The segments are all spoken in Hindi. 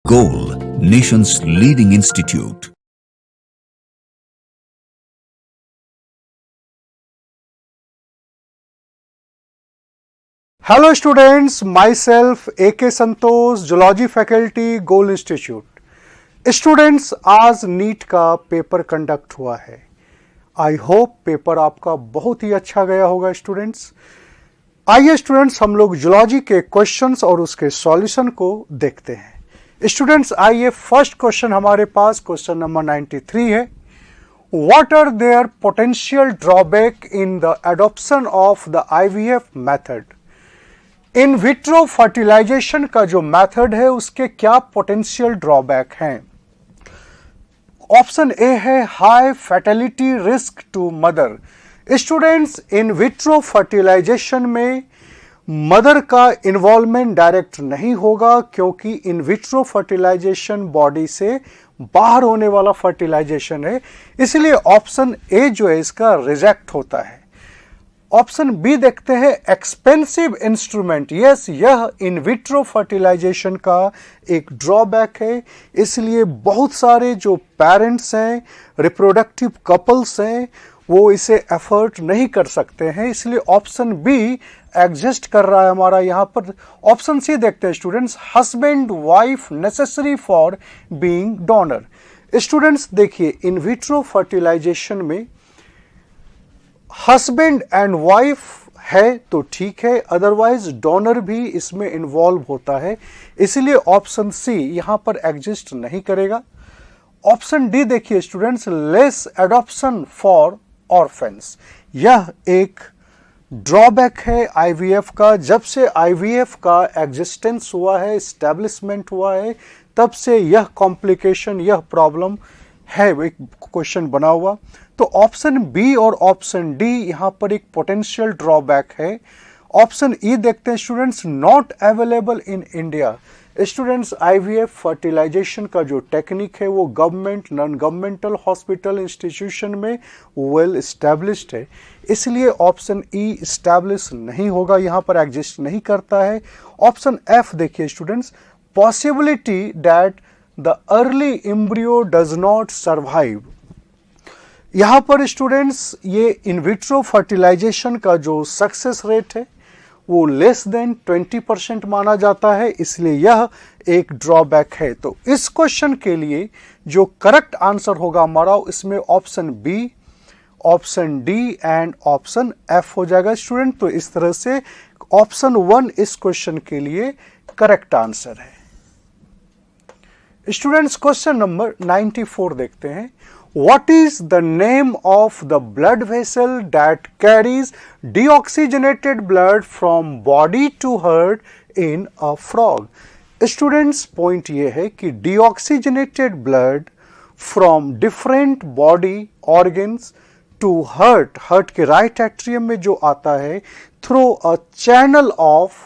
Goal, nation's leading institute. Hello students, myself AK संतोष, Zoology faculty, Goal Institute. Students, आज नीट का पेपर कंडक्ट हुआ है. आई होप पेपर आपका बहुत ही अच्छा गया होगा स्टूडेंट्स. आइए स्टूडेंट्स, हम लोग जूलॉजी के क्वेश्चंस और उसके सॉल्यूशन को देखते हैं. स्टूडेंट्स आइए, फर्स्ट क्वेश्चन हमारे पास क्वेश्चन नंबर 93 है. What are their potential drawback in the adoption of the IVF method? In vitro fertilisation का जो मेथड है उसके क्या पोटेंशियल ड्रॉबैक हैं? ऑप्शन ए है high fertility risk to mother. Students, in vitro fertilisation में मदर का इन्वॉल्वमेंट डायरेक्ट नहीं होगा, क्योंकि इन विट्रो फर्टिलाइजेशन बॉडी से बाहर होने वाला फर्टिलाइजेशन है, इसलिए ऑप्शन ए जो है इसका रिजेक्ट होता है. ऑप्शन बी देखते हैं, एक्सपेंसिव इंस्ट्रूमेंट. यस, यह इन विट्रो फर्टिलाइजेशन का एक ड्रॉबैक है, इसलिए बहुत सारे जो पेरेंट्स हैं, रिप्रोडक्टिव कपल्स हैं, वो इसे एफर्ट नहीं कर सकते हैं, इसलिए ऑप्शन बी एग्जिस्ट कर रहा है हमारा यहाँ पर. ऑप्शन सी देखते हैं students, husband wife necessary for being donor. Students देखिए, इन विट्रो फर्टिलाइजेशन में हस्बैंड एंड वाइफ है तो ठीक है, अदरवाइज डोनर भी इसमें इन्वॉल्व होता है, इसलिए ऑप्शन सी यहां पर एग्जिस्ट नहीं करेगा. ऑप्शन डी देखिए स्टूडेंट्स, लेस एडॉप्शन फॉर ऑर्फेन्स. यह एक ड्रॉबैक है आईवीएफ का. जब से आईवीएफ का एग्जिस्टेंस हुआ है, एस्टैब्लिशमेंट हुआ है, तब से यह कॉम्प्लिकेशन, यह प्रॉब्लम है, एक क्वेश्चन बना हुआ. तो ऑप्शन बी और ऑप्शन डी यहां पर एक पोटेंशियल ड्रॉबैक है. ऑप्शन ई देखते हैं students, not available in India. Students, IVF fertilisation का जो टेक्निक है वो government, non governmental hospital institution में वेल एस्टैब्लिश्ड है, इसलिए ऑप्शन ई एस्टैब्लिश नहीं होगा, यहां पर एग्जिस्ट नहीं करता है. ऑप्शन एफ देखिए students, possibility that the early embryo does not survive. यहां पर स्टूडेंट्स ये इन विट्रो फर्टिलाइजेशन का जो सक्सेस रेट है वो लेस देन 20% माना जाता है, इसलिए यह एक ड्रॉबैक है. तो इस क्वेश्चन के लिए जो करेक्ट आंसर होगा हमारा, इसमें option B, option D and option F हो जाएगा स्टूडेंट. तो इस तरह से ऑप्शन 1 इस क्वेश्चन के लिए करेक्ट आंसर है. स्टूडेंट्स, क्वेश्चन नंबर 94 देखते हैं. What is the name of the blood vessel that carries deoxygenated blood from body to heart in a frog? Students, point ये है कि deoxygenated blood from different body organs to heart के right atrium में जो आता है, through a channel of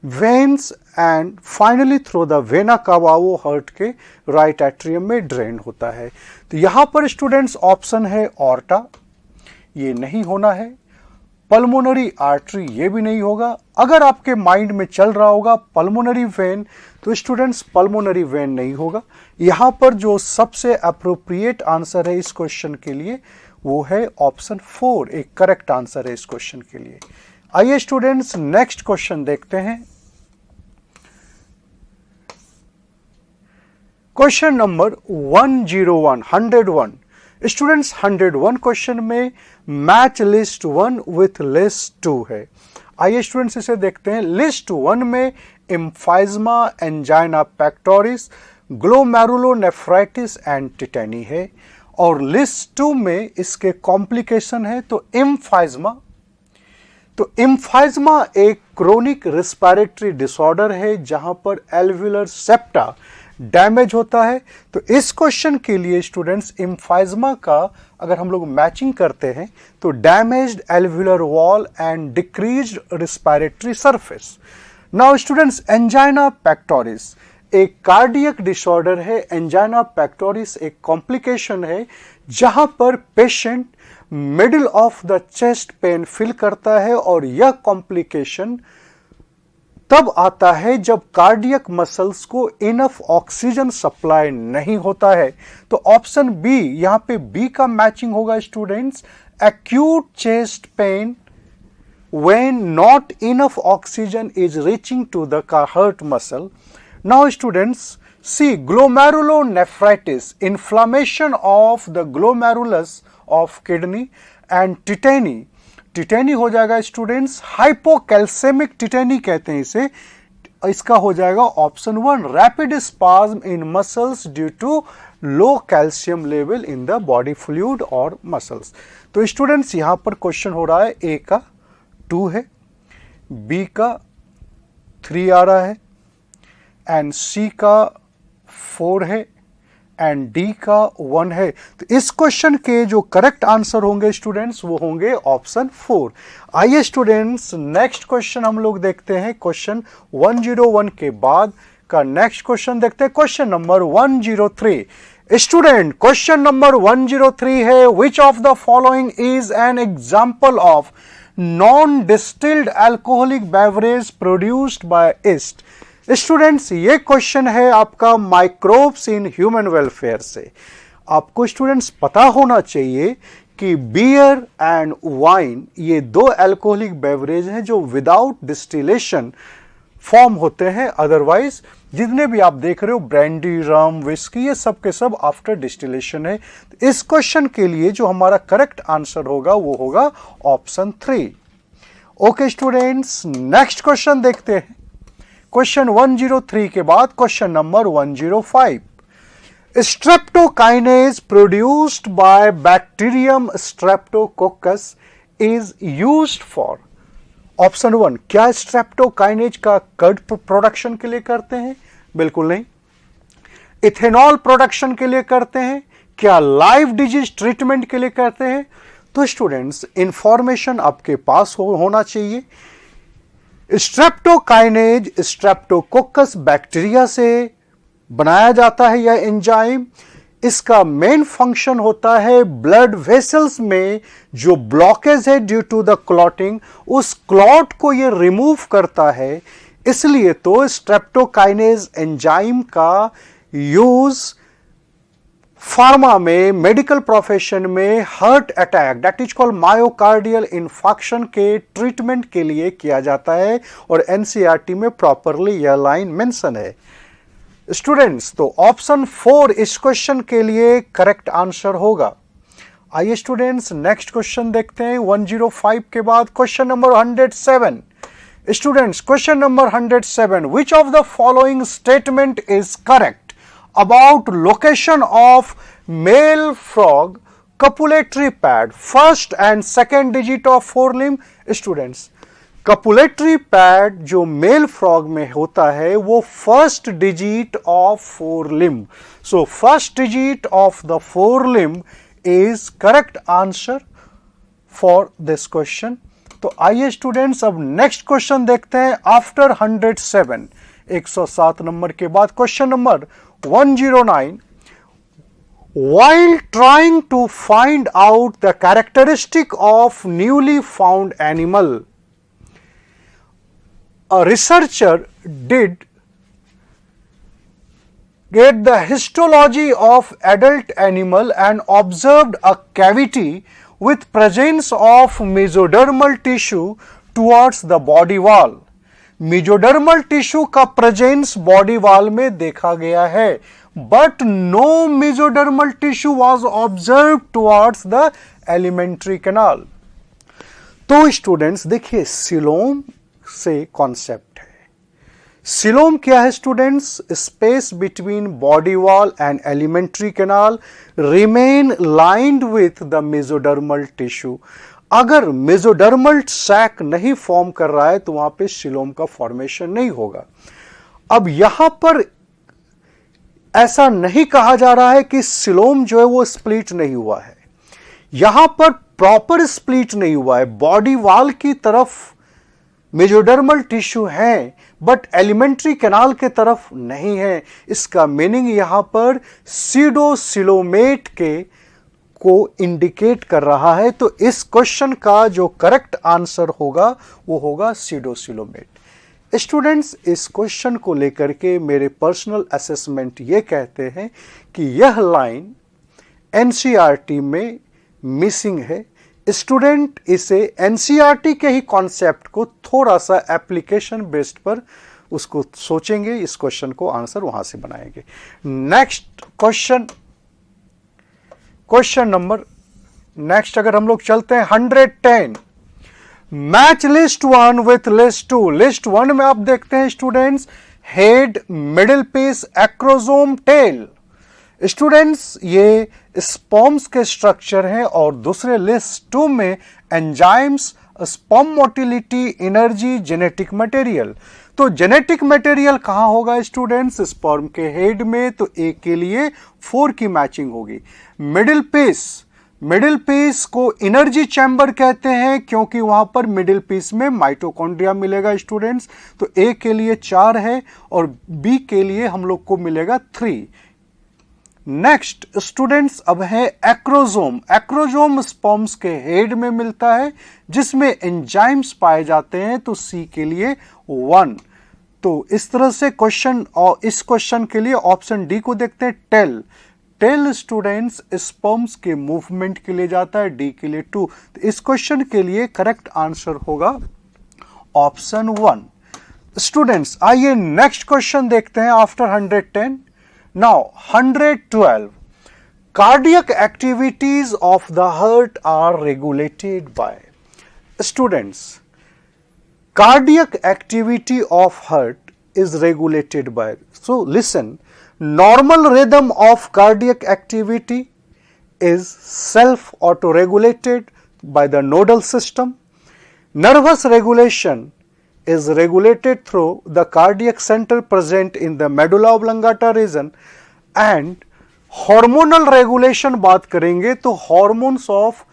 veins and finally through the vena cava, वो हार्ट के राइट एट्रियम में ड्रेन होता है. तो यहां पर स्टूडेंट्स ऑप्शन है ऑर्टा, ये नहीं होना है. पल्मोनरी आर्टरी, ये भी नहीं होगा. अगर आपके माइंड में चल रहा होगा पल्मोनरी वेन, तो स्टूडेंट्स पल्मोनरी वेन नहीं होगा. यहां पर जो सबसे अप्रोप्रिएट आंसर है इस क्वेश्चन के लिए वो है ऑप्शन 4, एक करेक्ट आंसर है इस क्वेश्चन के लिए. आइए स्टूडेंट्स नेक्स्ट क्वेश्चन देखते हैं. Question number 101. स्टूडेंट्स, 101 क्वेश्चन में मैच लिस्ट 1 विथ लिस्ट 2 है. आइए स्टूडेंट्स इसे देखते हैं. लिस्ट 1 में emphysema, angina pectoris, glomerulonephritis and tetany है, और लिस्ट 2 में इसके कॉम्प्लिकेशन है. तो एम्फाइज्मा एक क्रोनिक रेस्पिरेटरी डिसऑर्डर है जहां पर एल्वुलर सेप्टा डैमेज होता है. तो इस क्वेश्चन के लिए स्टूडेंट्स एम्फाइज्मा का अगर हम लोग मैचिंग करते हैं तो damaged alveolar wall and decreased respiratory surface. Now students, angina pectoris एक कार्डियक डिसऑर्डर है. एंजाइना पेक्टोरिस एक कॉम्प्लिकेशन है जहां पर patient middle of the chest pain feel करता है, और यह कॉम्प्लिकेशन तब आता है जब कार्डियक मसल्स को इनफ ऑक्सीजन सप्लाई नहीं होता है। तो ऑप्शन बी, यहां पे बी का मैचिंग होगा students, acute chest pain when not enough oxygen is reaching to the heart muscle. Now students, see glomerulonephritis, inflammation of the glomerulus of kidney, and tetany, tetany हो जाएगा स्टूडेंट्स, हाइपोकैल्सेमिक टेटेनी कहते हैं इसे, इसका हो जाएगा option 1, rapid spasm in muscles due to low calcium level in the body fluid और मसल्स। तो स्टूडेंट्स यहां पर क्वेश्चन हो रहा है, ए का 2 है, बी का 3 आ रहा है, एंड सी का 4 है, एंड डी का 1 है। तो इस क्वेश्चन के जो करेक्ट आंसर होंगे स्टूडेंट्स वो होंगे ऑप्शन 4। आइए स्टूडेंट्स नेक्स्ट क्वेश्चन हम लोग देखते हैं। क्वेश्चन 101 के बाद का नेक्स्ट क्वेश्चन देखते हैं, question number 103। Student question number 103 है, which of the following is an example of non-distilled alcoholic beverage produced by yeast। Students ये क्वेश्चन है आपका माइक्रोब्स इन ह्यूमन वेलफेयर से। आपको स्टूडेंट्स पता होना चाहिए कि बियर एंड वाइन ये 2 अल्कोहलिक बेवरेज हैं जो विदाउट डिस्टिलेशन फॉर्म होते हैं, अदरवाइज जितने भी आप देख रहे हो ब्रांडी, रम, विस्की, ये सब के सब आफ्टर डिस्टिलेशन है। इस क्वेश्चन के लिए जो हमारा करेक्ट आंसर होगा वो होगा option 3। Okay students next question देखते हैं। क्वेश्चन 103 के बाद question number 105। Streptokinase produced by bacterium Streptococcus is used for. Option 1, क्या स्ट्रेप्टोकाइनेज का कर्ड प्रोडक्शन के लिए करते हैं? बिल्कुल नहीं। इथेनॉल प्रोडक्शन के लिए करते हैं? क्या लाइव डिजीज ट्रीटमेंट के लिए करते हैं? तो स्टूडेंट्स इंफॉर्मेशन आपके पास होना चाहिए। स्ट्रेप्टोकाइनेज स्ट्रेप्टोकोकस बैक्टीरिया से बनाया जाता है यह एंजाइम। इसका मेन फंक्शन होता है ब्लड वेसल्स में जो ब्लॉकेज है ड्यू टू द क्लॉटिंग, उस क्लॉट को ये रिमूव करता है। इसलिए तो स्ट्रेप्टोकाइनेज एंजाइम का यूज फार्मा में, मेडिकल प्रोफेशन में heart attack that is called myocardial infarction के ट्रीटमेंट के लिए किया जाता है, और एनसीईआरटी में प्रॉपरली यह लाइन मेंशन है। स्टूडेंट्स तो ऑप्शन 4 इस क्वेश्चन के लिए करेक्ट आंसर होगा। आइए स्टूडेंट्स नेक्स्ट क्वेश्चन देखते हैं 105 के बाद question number 107। Students question number 107, which of the following statement is correct about location of male frog copulatory pad first and second digit of 4 limb. Students copulatory pad जो मेल फ्रॉग में होता है वो first digit of 4 limb. So first digit of the 4 limb is correct answer for this question. तो आइए स्टूडेंट्स अब नेक्स्ट क्वेश्चन देखते हैं आफ्टर 107, 107 नंबर के बाद question number 109। While trying to find out the characteristic of newly found animal, a researcher did get the histology of adult animal and observed a cavity with presence of mesodermal tissue towards the body wall. mesodermal tissue का presence body wall में देखा गया है, but no mesodermal tissue was observed towards the alimentary canal. तो स्टूडेंट्स देखिए सिलोम से कॉन्सेप्ट है। सिलोम क्या है students? Space between body wall and alimentary canal remain lined with the mesodermal tissue. अगर मेसोडर्मल सैक नहीं फॉर्म कर रहा है तो वहां पे सिलोम का फॉर्मेशन नहीं होगा। अब यहां पर ऐसा नहीं कहा जा रहा है कि सिलोम जो है वो स्प्लिट नहीं हुआ है, यहां पर प्रॉपर स्प्लिट नहीं हुआ है। बॉडी वॉल की तरफ मेसोडर्मल टिश्यू है बट एलिमेंट्री कैनाल के तरफ नहीं है। इसका मीनिंग यहां पर सीडोसिलोमेट के को इंडिकेट कर रहा है। तो इस क्वेश्चन का जो करेक्ट आंसर होगा वो होगा सीडोसिलोमेट। स्टूडेंट्स, इस क्वेश्चन को लेकर के मेरे पर्सनल असेसमेंट ये कहते हैं कि यह लाइन एनसीईआरटी में मिसिंग है। स्टूडेंट इसे एनसीईआरटी के ही कॉन्सेप्ट को थोड़ा सा एप्लीकेशन बेस्ड पर उसको सोचेंगे, इस क्वेश्चन को आंसर वहां से बनाएंगे। नेक्स्ट क्वेश्चन नंबर नेक्स्ट अगर हम लोग चलते हैं 110, match list 1 with list 2। List 1 में आप देखते हैं students, head, middle piece, acrosome, tail. Students ये स्पर्म्स के स्ट्रक्चर हैं और दूसरे लिस्ट 2 में enzymes, sperm motility, energy, genetic material. तो जेनेटिक मटेरियल कहां होगा स्टूडेंट्स? स्पर्म के हेड में, तो ए के लिए 4 की मैचिंग होगी। मिडिल पीस को एनर्जी चैम्बर कहते हैं क्योंकि वहां पर मिडिल पीस में माइटोकॉन्ड्रिया मिलेगा स्टूडेंट्स, तो ए के लिए 4 है और बी के लिए हम लोग को मिलेगा 3। नेक्स्ट स्टूडेंट्स अब है एक्रोसोम। एक्रोसोम स्पर्म्स के हेड में मिलता है जिसमें एंजाइम्स पाए जाते हैं, तो सी के लिए 1। तो इस तरह से क्वेश्चन, और इस क्वेश्चन के लिए ऑप्शन डी को देखते हैं, टेल। टेल स्टूडेंट्स स्पर्म्स के मूवमेंट के लिए जाता है, डी के लिए 2। तो इस क्वेश्चन के लिए करेक्ट आंसर होगा ऑप्शन 1। स्टूडेंट्स आइए नेक्स्ट क्वेश्चन देखते हैं after 110। Now 112, cardiac activities of the heart are regulated by। Students, cardiac activity of heart is regulated by, so listen, normal rhythm of cardiac activity is self auto-regulated by the nodal system. Nervous regulation is regulated through the cardiac center present in the medulla oblongata region, and hormonal regulation बात करेंगे तो hormones of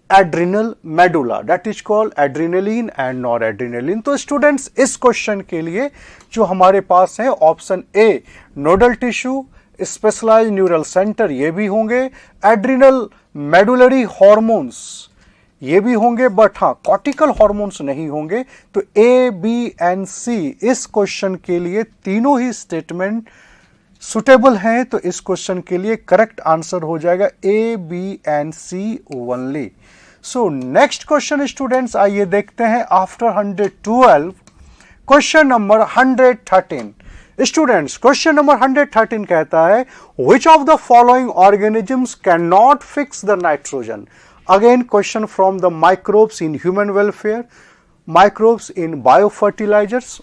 adrenal medulla, that is called adrenaline and noradrenaline। तो स्टूडेंट्स इस क्वेश्चन के लिए जो हमारे पास है option A, nodal tissue, specialised neural centre ये भी होंगे, एड्रिनल मेडुलरी हॉर्मोन्स ये भी होंगे, बट हाँ कॉर्टिकल हॉर्मोन्स नहीं होंगे। तो ए, बी एंड सी इस क्वेश्चन के लिए तीनों ही स्टेटमेंट सुटेबल हैं, तो इस क्वेश्चन के लिए करेक्ट आंसर हो जाएगा A, B and C only. So next question students आइए देखते हैं after 112, question number 113। Students question number 113 कहता है, which of the following organisms can not fix the nitrogen. Again question from the microbes in human welfare, microbes in biofertilizers,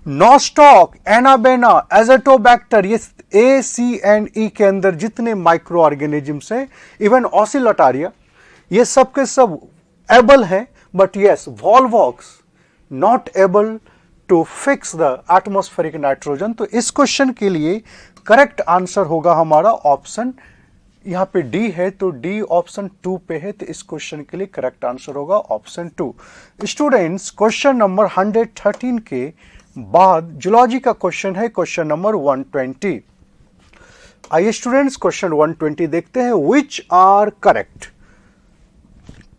nostoc, anabena, azotobacter, ये A, C एंड E के अंदर जितने माइक्रो ऑर्गेनिजम्स हैं, इवन ऑसिलोटारिया, ये सब के सब एबल हैं, but yes Volvox not able to fix the atmospheric nitrogen. तो इस क्वेश्चन के लिए करेक्ट आंसर होगा हमारा ऑप्शन, यहां पे डी है तो डी ऑप्शन 2 पे है, तो इस क्वेश्चन के लिए करेक्ट आंसर होगा ऑप्शन 2। स्टूडेंट्स क्वेश्चन नंबर 113 के बाद जूलॉजी का क्वेश्चन है क्वेश्चन नंबर 120। आइए स्टूडेंट्स क्वेश्चन 120 देखते हैं, which are correct.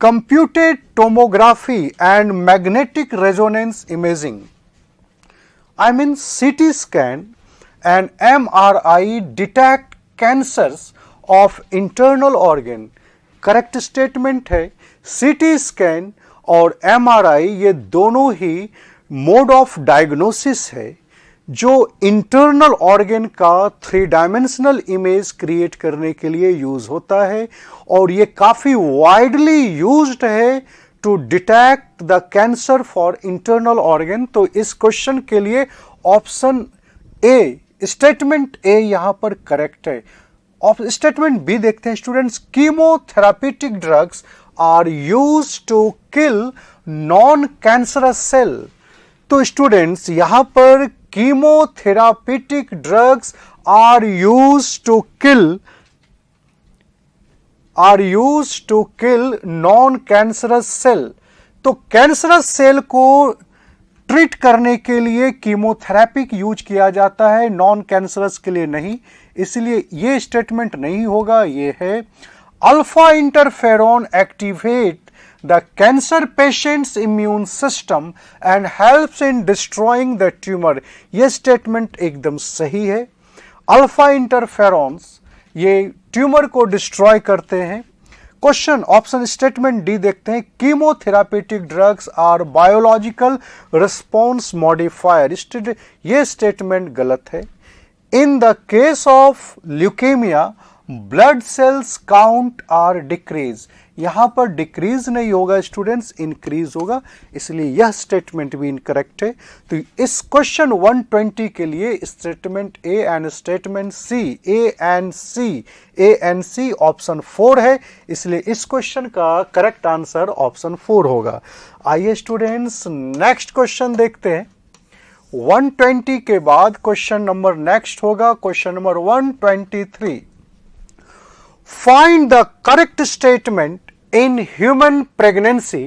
Computed tomography and magnetic resonance imaging, I mean CT scan and MRI detect cancers of internal organ. Correct statement है, CT स्कैन और MRI ये दोनों ही मोड ऑफ डायग्नोसिस है जो इंटरनल ऑर्गन का 3 डायमेंशनल इमेज क्रिएट करने के लिए यूज होता है, और ये काफी वाइडली यूज्ड है to detect the cancer for internal organ. तो इस क्वेश्चन के लिए ऑप्शन ए, स्टेटमेंट ए यहां पर करेक्ट है। स्टेटमेंट बी देखते हैं students, chemotherapeutic drugs are use to kill non cancerous cell. तो स्टूडेंट्स यहां पर chemotherapeutic drugs are use to kill non cancerous cell. तो कैंसरस सेल को ट्रीट करने के लिए कीमोथेरेपी यूज किया जाता है, नॉन कैंसरस के लिए नहीं, इसलिए ये स्टेटमेंट नहीं होगा। ये है alpha interferon activate the cancer patients immune system and helps in destroying the tumour. यह स्टेटमेंट एकदम सही है। अल्फा इंटरफेरॉन्स ये ट्यूमर को डिस्ट्रॉय करते हैं। क्वेश्चन ऑप्शन स्टेटमेंट डी देखते हैं, chemotherapeutic drugs are biological response modifier. ये स्टेटमेंट गलत है। In the case of leukaemia blood cells count are decrease. यहां पर डिक्रीज नहीं होगा स्टूडेंट्स, इंक्रीज होगा, इसलिए यह स्टेटमेंट भी इनकरेक्ट है। तो इस क्वेश्चन 120 के लिए statement A and statement C, A and C option 4 है, इसलिए इस क्वेश्चन का करेक्ट आंसर ऑप्शन 4 होगा। आइए स्टूडेंट्स नेक्स्ट क्वेश्चन देखते हैं। 120 के बाद क्वेश्चन नंबर नेक्स्ट होगा question number 123। Find the correct statement in human pregnancy.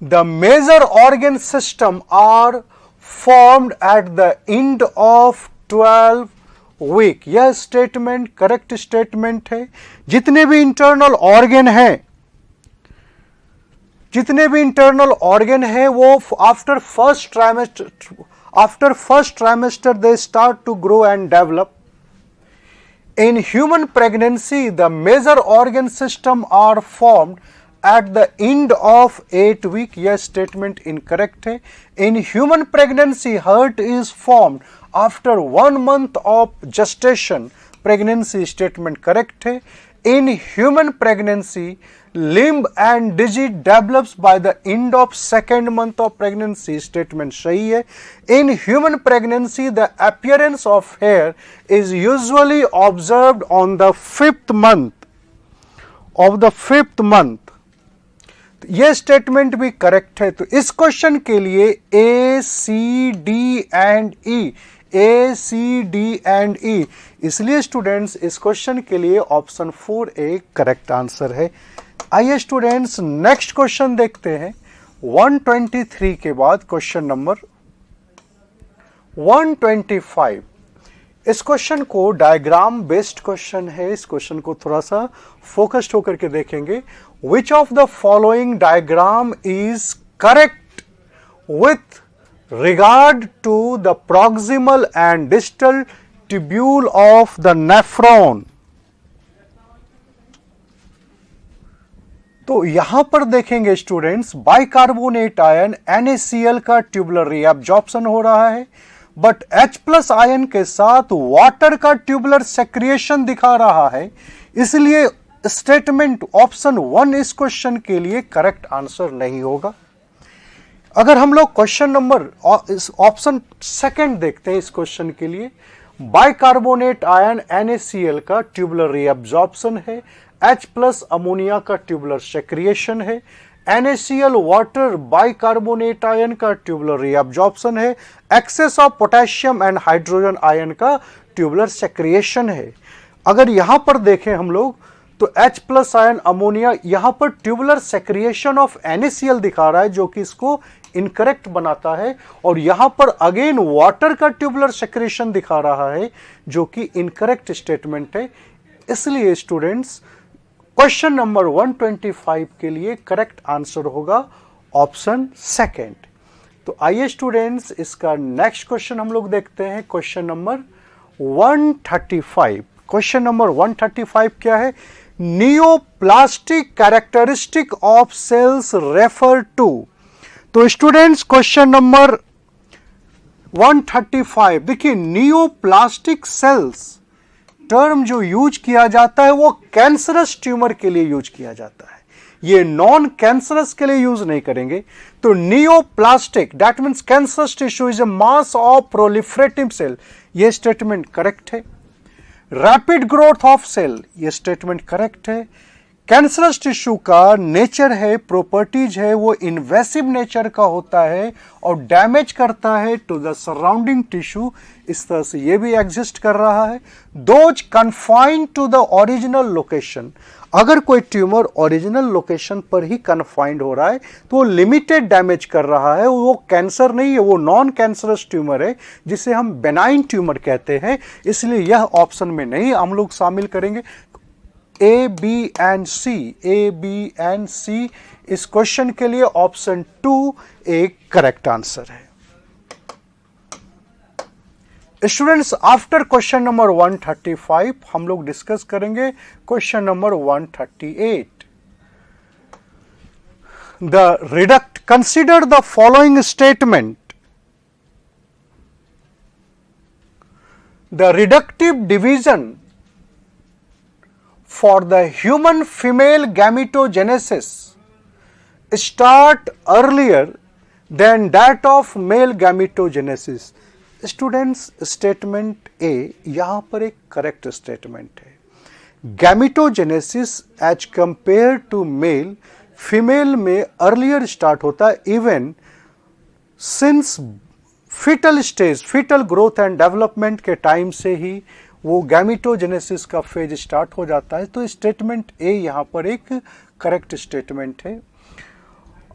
The major organ system are formed at the end of 12 week. यह स्टेटमेंट करेक्ट स्टेटमेंट है। जितने भी इंटरनल ऑर्गन है वो after first trimester they start to grow and develop. In human pregnancy, the major organ system are formed at the end of 8 week. यह statement incorrect है। In human pregnancy, heart is formed after 1 month of gestation. Pregnancy statement correct है। In human pregnancy, limb and digit develops by the end of 2nd month of pregnancy. Statement सही है। In human pregnancy, the appearance of hair is usually observed on the 5th month. यह स्टेटमेंट भी करेक्ट है। तो इस क्वेश्चन के लिए A, C, D and E, इसलिए स्टूडेंट्स इस क्वेश्चन के लिए ऑप्शन 4 एक करेक्ट आंसर है। आइए स्टूडेंट्स नेक्स्ट क्वेश्चन देखते हैं। 123 के बाद क्वेश्चन नंबर 125। इस क्वेश्चन को डायग्राम बेस्ड क्वेश्चन है। इस क्वेश्चन को थोड़ा सा फोकस्ड होकर के देखेंगे। विच of the following diagram is correct with regard to the proximal and distal tubule of the nephron। तो यहां पर देखेंगे स्टूडेंट्स, बाइकार्बोनेट आयन NaCl का ट्यूबुलर रीअब्जॉर्प्शन हो रहा है, बट H+ आयन के साथ वाटर का ट्यूबुलर सेक्रिएशन दिखा रहा है, इसलिए स्टेटमेंट ऑप्शन 1 इस क्वेश्चन के लिए करेक्ट आंसर नहीं होगा। अगर हम लोग क्वेश्चन नंबर ऑप्शन 2 देखते हैं इस क्वेश्चन के लिए, बाइकार्बोनेट आयन NaCl का ट्यूबुलर रीअब्जॉर्प्शन है, H+ अमोनिया का ट्यूबुलर सेक्रिएशन है, NaCl वाटर बाइकार्बोनेट आयन का ट्यूबुलर रीअब्जॉर्प्शन है, excess of potassium and hydrogen ion का ट्यूबुलर सेक्रिएशन है। अगर यहां पर देखें हम लोग तो H+ आयन अमोनिया, यहां पर ट्यूबुलर सेक्रिएशन ऑफ NaCl दिखा रहा है जो कि इसको इनकरेक्ट बनाता है, और यहां पर अगेन वाटर का ट्यूबुलर सेक्रेशन दिखा रहा है जो कि इनकरेक्ट स्टेटमेंट है। इसलिए स्टूडेंट्स क्वेश्चन नंबर 125 के लिए करेक्ट आंसर होगा ऑप्शन 2। तो आइए स्टूडेंट्स इसका नेक्स्ट क्वेश्चन हम लोग देखते हैं, क्वेश्चन नंबर 135। क्वेश्चन नंबर 135 क्या है? Neoplastic characteristic of cells refer to. तो स्टूडेंट्स क्वेश्चन नंबर 135 देखिए, नियोप्लास्टिक सेल्स टर्म जो यूज किया जाता है वो कैंसरस ट्यूमर के लिए यूज किया जाता है, ये नॉन कैंसरस के लिए यूज नहीं करेंगे। तो neoplastic that means cancerous tissue is a mass of proliferative cell, ये स्टेटमेंट करेक्ट है। रैपिड ग्रोथ ऑफ सेल, ये स्टेटमेंट करेक्ट है। कैंसरस टिश्यू का नेचर है, प्रॉपर्टीज है, वो इन्वेसिव नेचर का होता है और डैमेज करता है टू द सराउंडिंग टिश्यू, इस तरह से ये भी एग्जिस्ट कर रहा है। Those confined to the original location, अगर कोई ट्यूमर ओरिजिनल लोकेशन पर ही कन्फाइंड हो रहा है तो वो लिमिटेड डैमेज कर रहा है, वो कैंसर नहीं है, वो नॉन कैंसरस ट्यूमर है जिसे हम बेनाइन ट्यूमर कहते हैं, इसलिए यह ऑप्शन में नहीं हम लोग शामिल करेंगे। A, B and C, A, B and C इस क्वेश्चन के लिए ऑप्शन 2 एक करेक्ट आंसर है। स्टूडेंट्स, आफ्टर क्वेश्चन नंबर 135 हम लोग डिस्कस करेंगे question number 138। Consider the following statement. The reductive division for the human female gametogenesis start earlier than that of male gametogenesis। Students, statement A यहां पर एक करेक्ट स्टेटमेंट है। Gametogenesis as compare to male, female में अर्लियर स्टार्ट होता है, even since foetal stage, foetal growth and development के टाइम से ही वो गैमिटोजेनेसिस का फेज स्टार्ट हो जाता है। तो स्टेटमेंट ए यहां पर एक करेक्ट स्टेटमेंट है।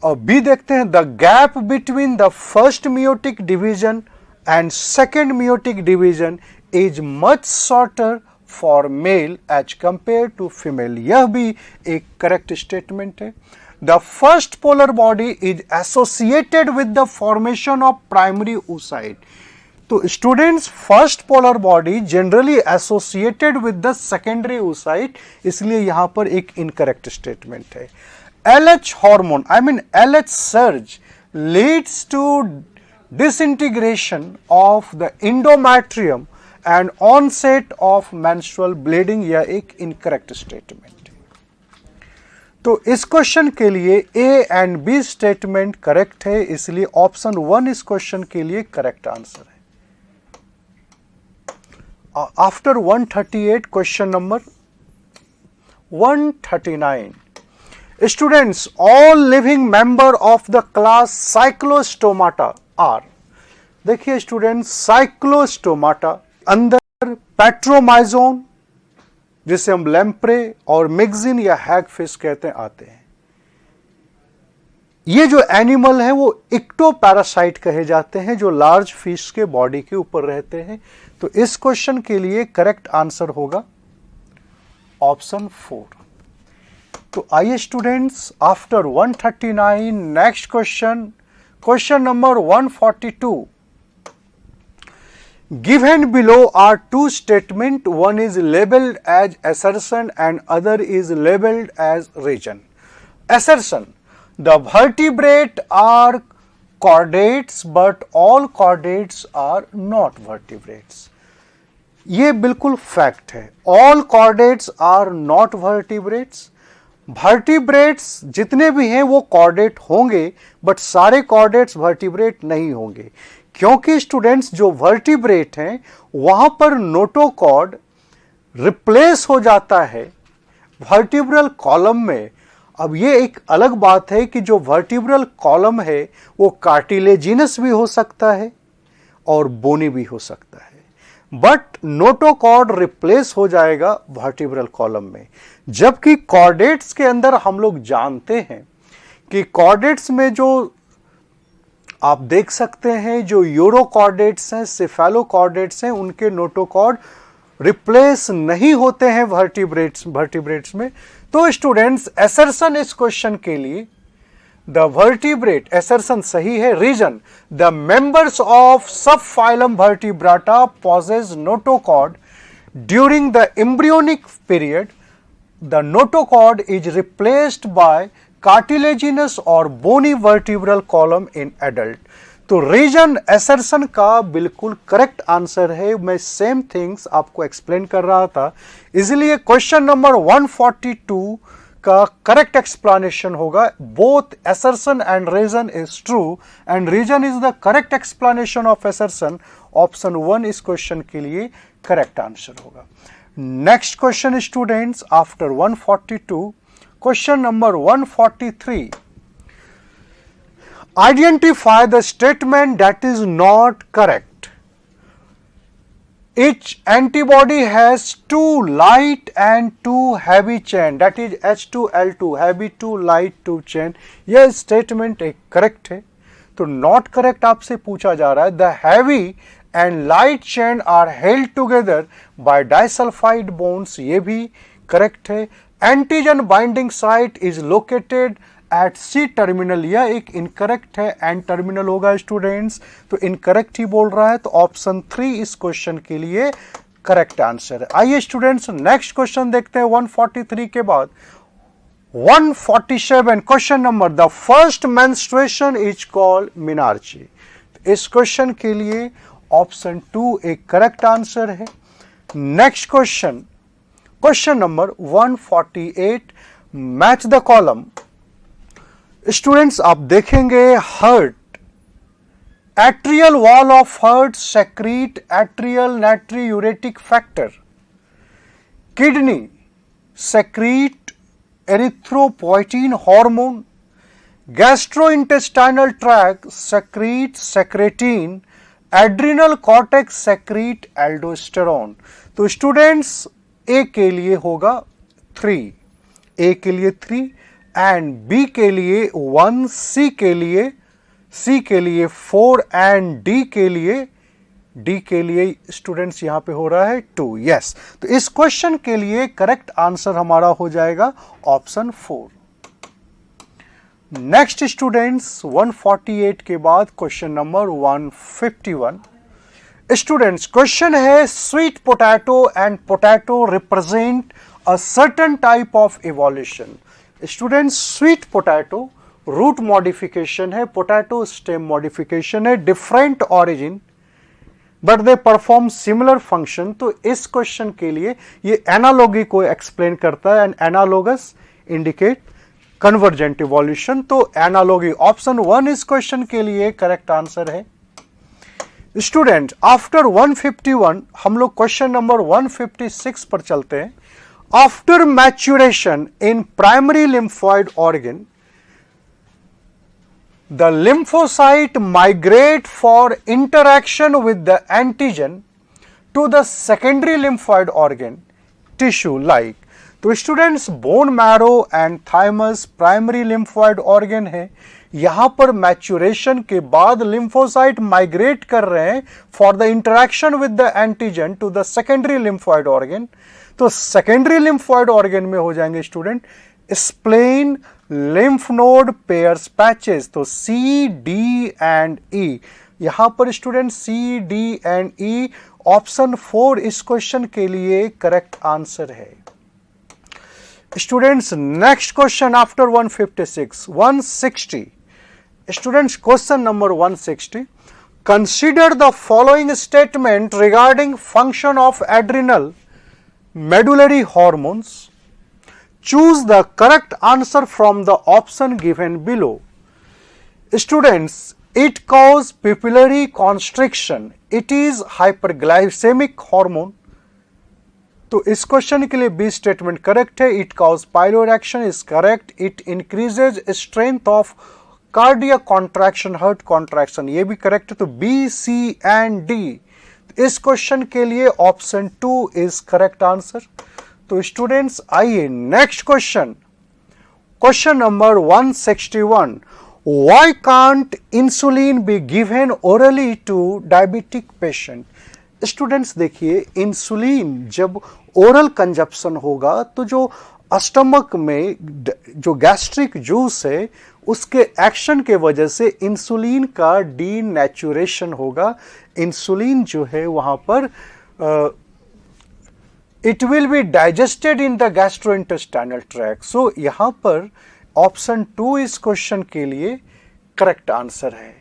और बी देखते हैं, the gap between the first meiotic division and second meiotic division is much shorter for male as compare to female, यह भी एक करेक्ट स्टेटमेंट है। The first polar body is associated with the formation of primary oocyte। तो students, first polar body generally associated with the secondary oocyte, इसलिए यहां पर एक इनकरेक्ट स्टेटमेंट है। LH hormone, I mean LH surge leads to disintegration of the endometrium and onset of menstrual bleeding, यह एक इनकरेक्ट स्टेटमेंट है। तो इस क्वेश्चन के लिए A and B statement correct है, इसलिए ऑप्शन 1 इस क्वेश्चन के लिए करेक्ट आंसर है। After 138 question number 139। Students, all living member of the class cyclostomata are, देखिए स्टूडेंट्स, साइक्लोस्टोमाटा अंदर पेट्रोमाइजोन, जिसे हम लैम्प्रे और मिक्सिन या हैगफिश कहते हैं, आते हैं। ये जो एनिमल है वो इक्टोपैरासाइट कहे जाते हैं, जो लार्ज फिश के बॉडी के ऊपर रहते हैं। तो इस क्वेश्चन के लिए करेक्ट आंसर होगा ऑप्शन 4। तो आइए students, after 139 next question, question number 142। Given below are two statements, one is labeled as assertion and other is labeled as region। Assertion, the vertebrate are chordates but all chordates are not vertebrates। ये बिल्कुल फैक्ट है, all chordates are not vertebrates। Vertebrates जितने भी हैं वो कॉर्डेट होंगे, बट सारे कॉर्डेट्स वर्टिब्रेट नहीं होंगे, क्योंकि स्टूडेंट्स जो वर्टिब्रेट हैं वहां पर नोटोकॉर्ड रिप्लेस हो जाता है वर्टिब्रल कॉलम में। अब ये एक अलग बात है कि जो वर्टिब्रल कॉलम है वो कार्टिलेजिनस भी हो सकता है और बोनी भी हो सकता है, बट नोटोकॉर्ड रिप्लेस हो जाएगा वर्टिब्रल कॉलम में। जबकि कॉर्डेट्स के अंदर हम लोग जानते हैं कि कॉर्डेट्स में जो आप देख सकते हैं, जो यूरोकॉर्डेट्स हैं, सेफेलोकॉर्डेट्स हैं, उनके नोटोकॉर्ड रिप्लेस नहीं होते हैं वर्टिब्रेट्स में। तो स्टूडेंट्स, असर्शन इस क्वेश्चन के लिए द वर्टिब्रेट, असर्शन सही है। Reason, the members of sub phylum Vertebrata possess notochord during the embryonic period, the notochord is replaced by cartilaginous और bony vertebral column in adult. तो रीजन असर्शन का बिल्कुल करेक्ट आंसर है। मैं सेम थिंग्स आपको एक्सप्लेन कर रहा था, इसलिए क्वेश्चन नंबर 142 का करेक्ट एक्सप्लेनेशन होगा both assertion and reason is true and reason is the correct explanation of assertion. Option 1 इस क्वेश्चन के लिए करेक्ट आंसर होगा। Next question students, after 142 question number 143। Identify the statement that is not correct. Each antibody has two light and two heavy chain, that is H2L2, heavy 2 light 2 chain। यह स्टेटमेंट एक करेक्ट है। तो नॉट करेक्ट आपसे पूछा जा रहा है, the heavy and light chain are held together by disulphide bonds, ये भी करेक्ट है। Antigen binding site is located at C terminal, यह एक इनकरेक्ट है, एंड टर्मिनल होगा स्टूडेंट्स, तो इनकरेक्ट ही बोल रहा है, तो ऑप्शन 3 इस क्वेश्चन के लिए करेक्ट आंसर है। आइए स्टूडेंट्स नेक्स्ट क्वेश्चन देखते हैं 143 के बाद 147 question number, the first menstruation is called menarche. इस क्वेश्चन के लिए ऑप्शन 2 एक करेक्ट आंसर है। Next question, question number 148, match the column. Students आप देखेंगे heart, atrial wall of heart secrete atrial natriuretic factor, kidney secrete erythropoietin hormone, gastrointestinal tract secrete secretin, adrenal cortex secrete aldosterone. तो स्टूडेंट्स ए के लिए होगा 3, ए के लिए 3 एंड बी के लिए 1, सी के लिए 4 एंड डी के लिए स्टूडेंट्स यहां पे हो रहा है 2। यस, तो इस क्वेश्चन के लिए करेक्ट आंसर हमारा हो जाएगा ऑप्शन 4। नेक्स्ट स्टूडेंट्स 148 के बाद क्वेश्चन नंबर 151। स्टूडेंट्स क्वेश्चन है sweet potato and potato represent a certain type of evolution. Students sweet potato root modification है, पोटैटो स्टेम मॉडिफिकेशन है, different origin but they perform similar function. तो इस क्वेश्चन के लिए ये एनालॉगी को एक्सप्लेन करता है, and analogous indicate convergent evolution. तो एनालॉगी ऑप्शन 1 इस क्वेश्चन के लिए करेक्ट आंसर है। स्टूडेंट आफ्टर 151 हम लोग क्वेश्चन नंबर 156 पर चलते हैं। After maturation in primary lymphoid organ the lymphocyte migrate for interaction with the antigen to the secondary lymphoid organ tissue like। तो students bone marrow and thymus primary lymphoid organ है, यहां पर मैच्योरेशन के बाद लिम्फोसाइट माइग्रेट कर रहे हैं for the interaction with the antigen to the secondary lymphoid organ. तो सेकेंडरी लिम्फोइड ऑर्गन में हो जाएंगे student spleen, lymph node, Peyer's, patches. तो सी, डी एंड ई, यहां पर student C, D and E, option 4 इस क्वेश्चन के लिए करेक्ट आंसर है। Students next question after 156 160। Students question number 160, consider the following statement regarding function of adrenal medullary hormones, choose the correct answer from the option given below। Students, it causes pupillary constriction, it is hyperglycemic hormone। तो इस क्वेश्चन के लिए बी स्टेटमेंट करेक्ट है, it cause piloerection is correct, it increases strength of cardiac contraction, heart contraction, ये भी करेक्ट है। तो बी, सी एंड डी, इस क्वेश्चन के लिए ऑप्शन 2 इज करेक्ट आंसर। तो स्टूडेंट्स आइए next question, question number 161, why can't insulin be given orally to diabetic patient. Students देखिए इंसुलिन जब ओरल कंजप्शन होगा तो जो स्टमक में जो गैस्ट्रिक जूस है उसके एक्शन के वजह से इंसुलिन का डीनेचुरेशन होगा, इंसुलिन जो है वहां पर it will be digested in the gastrointestinal tract. So यहां पर ऑप्शन 2 इस क्वेश्चन के लिए करेक्ट आंसर है।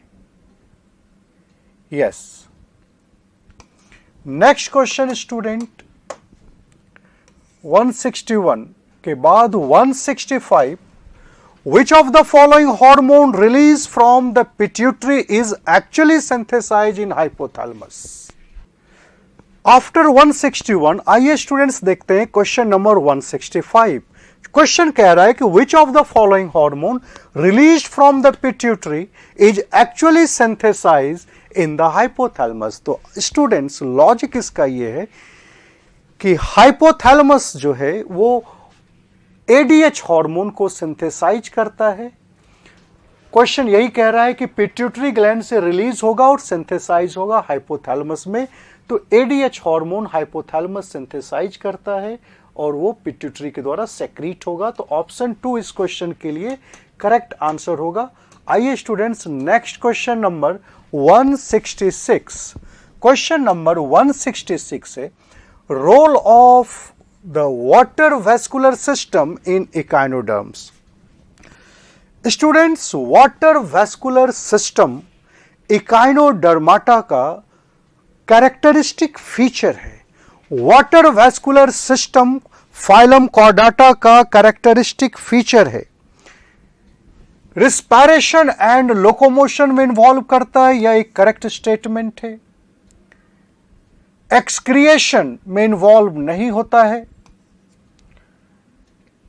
यस, नेक्स्ट क्वेश्चन स्टूडेंट 161 के बाद 165, which of the following hormone released from the pituitary is actually synthesized in hypothalamus। After 161 आइए स्टूडेंट्स देखते हैं क्वेश्चन नंबर 165। क्वेश्चन कह रहा है कि which of the following hormone release from the pituitary is actually synthesise in the hypothalamus. तो स्टूडेंट्स लॉजिक इसका ये है कि हाइपोथैलेमस जो है वो एडीएच हार्मोन को सिंथेसाइज करता है। क्वेश्चन यही कह रहा है कि पिट्यूटरी ग्लैंड से रिलीज होगा और सिंथेसाइज होगा हाइपोथैलेमस में। तो एडीएच हार्मोन हाइपोथैलेमस सिंथेसाइज करता है और वो पिट्यूटरी के द्वारा सेक्रीट होगा। तो ऑप्शन 2 इस क्वेश्चन के लिए करेक्ट आंसर होगा। आइए students, next question number 166। Question number 166 है role of the water vascular system in echinoderms. Students, water vascular system echinodermata का कैरेक्टरिस्टिक फीचर है। Water vascular system phylum chordata का कैरेक्टरिस्टिक फीचर है। रिस्पायरेशन एंड लोकोमोशन में इन्वॉल्व करता है, यह एक करेक्ट स्टेटमेंट है। एक्सक्रिएशन में इन्वॉल्व नहीं होता है।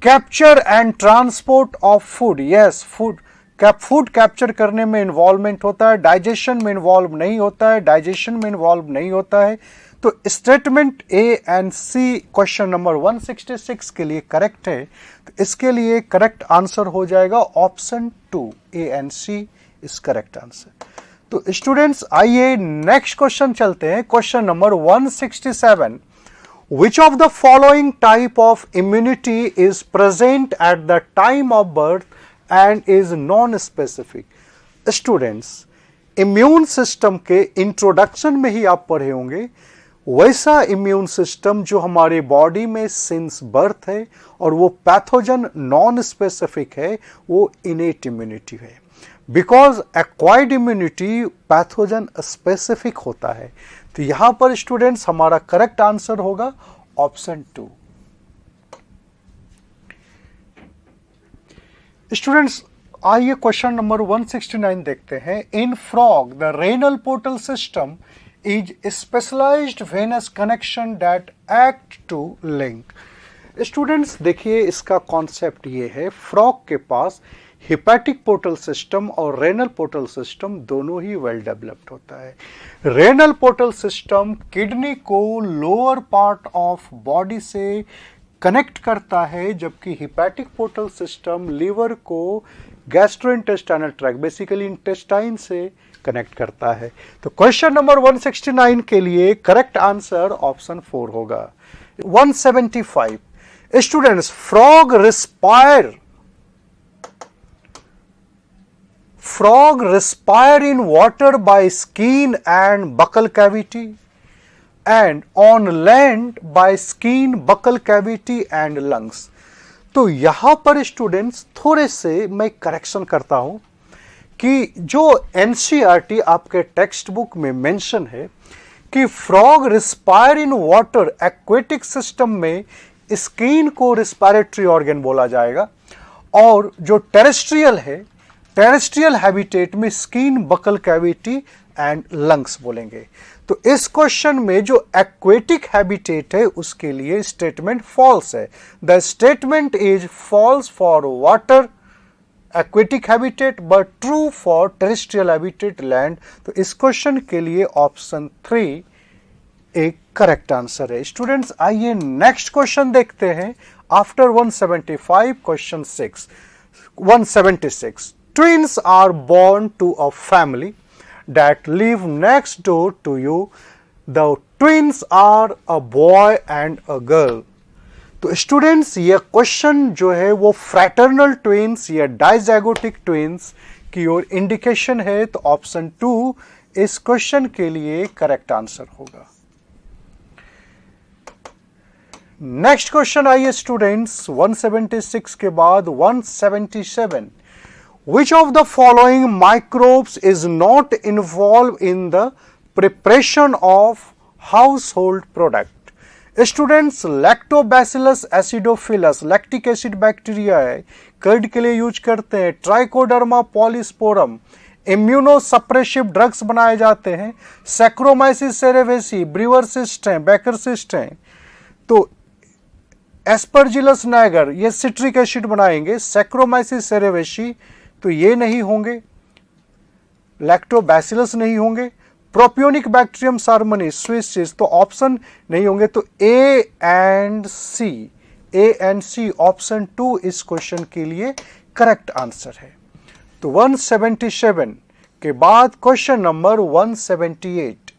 Capture and transport of food, yes food capture करने में इन्वॉल्वमेंट होता है। डाइजेशन में इन्वॉल्व नहीं होता है, डाइजेशन में इन्वॉल्व नहीं होता है। तो statement A and C question number 166 के लिए करेक्ट है। तो इसके लिए करेक्ट आंसर हो जाएगा option 2, A and C is correct answer. तो स्टूडेंट्स आइए नेक्स्ट क्वेश्चन चलते हैं। Question number 167, which of the following type of immunity is present at the time of birth and is non-specific? Students, immune system के इंट्रोडक्शन में ही आप पढ़े होंगे वैसा इम्यून सिस्टम जो हमारे बॉडी में सिंस बर्थ है और वो पैथोजन नॉन स्पेसिफिक है, वो इनेट इम्यूनिटी है। Because acquired immunity pathogen specific होता है। तो यहां पर स्टूडेंट्स हमारा करेक्ट आंसर होगा ऑप्शन 2। स्टूडेंट्स आइए क्वेश्चन नंबर 169 देखते हैं। In frog the renal portal system is specialized venous connection that act to link. Students देखिए इसका कॉन्सेप्ट ये है, फ्रॉग के पास हिपैटिक पोर्टल सिस्टम और रेनल पोर्टल सिस्टम दोनों ही वेल डेवलप्ड होता है। रेनल पोर्टल सिस्टम किडनी को लोअर पार्ट ऑफ बॉडी से कनेक्ट करता है, जबकि हिपैटिक पोर्टल सिस्टम लीवर को गैस्ट्रोइंटेस्टाइनल ट्रैक्ट बेसिकली इंटेस्टाइन से कनेक्ट करता है। तो क्वेश्चन नंबर 169 के लिए करेक्ट आंसर ऑप्शन 4 होगा। 175 students, frog respire in water by skin and buccal cavity and on land by skin, buccal cavity and lungs। तो यहां पर स्टूडेंट्स थोड़े से मैं करेक्शन करता हूं कि जो एनसीईआरटी आपके टेक्स्ट बुक में मेंशन है कि frog respire in water aquatic system में स्किन को रिस्पायरेटरी ऑर्गन बोला जाएगा, और जो टेरेस्ट्रियल है टेरेस्ट्रियल हैबिटेट में skin, buccal cavity and lungs बोलेंगे। तो इस क्वेश्चन में जो एक्वेटिक हैबिटेट है उसके लिए स्टेटमेंट फॉल्स है। The statement is false for water aquatic habitat but true for terrestrial habitat land. तो इस क्वेश्चन के लिए ऑप्शन 3 एक करेक्ट आंसर है। स्टूडेंट्स आइए नेक्स्ट क्वेश्चन देखते हैं। After 175 question 176 twins are born to a family that live next door to you. The twins are a boy and a girl. तो स्टूडेंट्स ये क्वेश्चन जो है वो फ्रैटर्नल ट्विन्स या डाइजैगोटिक ट्विन्स की ओर इंडिकेशन है। तो ऑप्शन 2 इस क्वेश्चन के लिए करेक्ट आंसर होगा। नेक्स्ट क्वेश्चन आइए स्टूडेंट्स 176 के बाद 177। Which of the following microbes is not involved in the preparation of household product? Students, Lactobacillus acidophilus lactic acid bacteria है, कर्ड के लिए यूज करते हैं। ट्राइकोडर्मा पॉलीस्पोरम इम्यूनोसप्रेसिव ड्रग्स बनाए जाते हैं। सैक्रोमाइसिस सेरेवेसी ब्रीवर सिस्ट हैं, बेकर सिस्ट हैं। तो एस्परजिलस नाइगर ये सिट्रिक एसिड बनाएंगे। सैक्रोमाइसिस सेरेवेसी तो ये नहीं होंगे। लैक्टोबैसिलस नहीं होंगे। प्रोपियोनिक बैक्टीरियम सार्मनी स्विसिस तो ऑप्शन नहीं होंगे। तो ए एंड सी ऑप्शन 2 इस क्वेश्चन के लिए करेक्ट आंसर है। तो 177 के बाद क्वेश्चन नंबर 178।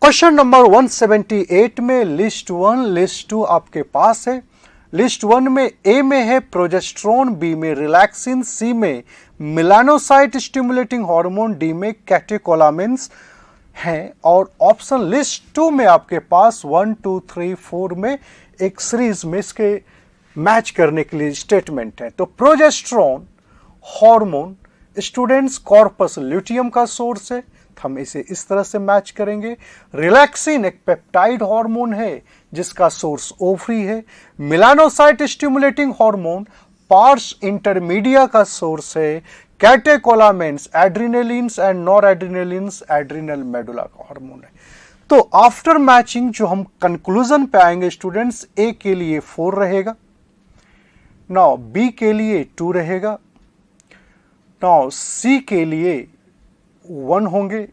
क्वेश्चन नंबर 178 में लिस्ट 1 लिस्ट 2 आपके पास है। लिस्ट 1 में ए में है प्रोजेस्टेरोन, बी में रिलैक्सिन, सी में मेलानोसाइट स्टिमुलेटिंग हार्मोन, डी में कैटेकोलामिन्स हैं, और ऑप्शन लिस्ट 2 में आपके पास 1 2 3 4 में एक सीरीज में इसके मैच करने के लिए स्टेटमेंट है। तो progesterone hormone students corpus luteum का सोर्स है, हम इसे इस तरह से मैच करेंगे। रिलैक्सिन एक पेप्टाइड हार्मोन है जिसका सोर्स ओवरी है। Melanocyte stimulating hormone parse intermedia का सोर्स है। कैटेकोलामिन्स एड्रिनलिन्स एंड नॉर एड्रिनलिन्स एड्रिनल मेडुला का हार्मोन है। तो आफ्टर मैचिंग जो हम कंक्लूजन पे आएंगे स्टूडेंट्स, ए के लिए 4 रहेगा, नाउ बी के लिए 2 रहेगा, नाउ सी के लिए 1 होंगे,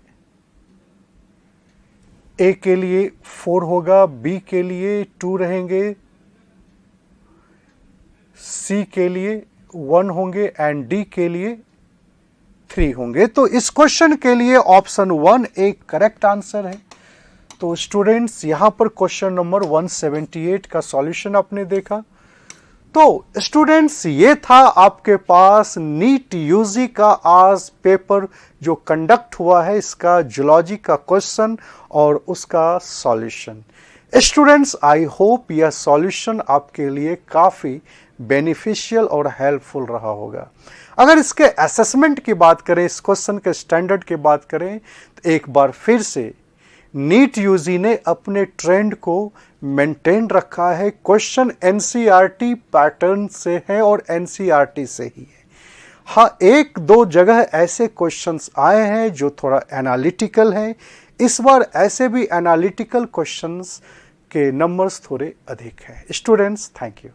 ए के लिए 4 होगा, बी के लिए 2 रहेंगे, सी के लिए 1 होंगे एंड डी के लिए 3 होंगे। तो इस क्वेश्चन के लिए ऑप्शन 1 एक करेक्ट आंसर है। तो स्टूडेंट्स यहां पर क्वेश्चन नंबर 178 का सॉल्यूशन आपने देखा। तो स्टूडेंट्स ये था आपके पास नीट यूजी का आज पेपर जो कंडक्ट हुआ है, इसका जूलॉजी का क्वेश्चन और उसका सॉल्यूशन। स्टूडेंट्स आई होप यह सॉल्यूशन आपके लिए काफी बेनिफिशियल और हेल्पफुल रहा होगा। अगर इसके असेसमेंट की बात करें, इस क्वेश्चन के स्टैंडर्ड की बात करें, तो एक बार फिर से नीट यूजी ने अपने ट्रेंड को मेंटेन रखा है। क्वेश्चन एनसीईआरटी पैटर्न से है और एनसीईआरटी से ही है। हाँ, 1-2 जगह ऐसे क्वेश्चंस आए हैं जो थोड़ा एनालिटिकल हैं। इस बार ऐसे भी एनालिटिकल क्वेश्चंस के नंबर्स थोड़े अधिक हैं। Students thank you.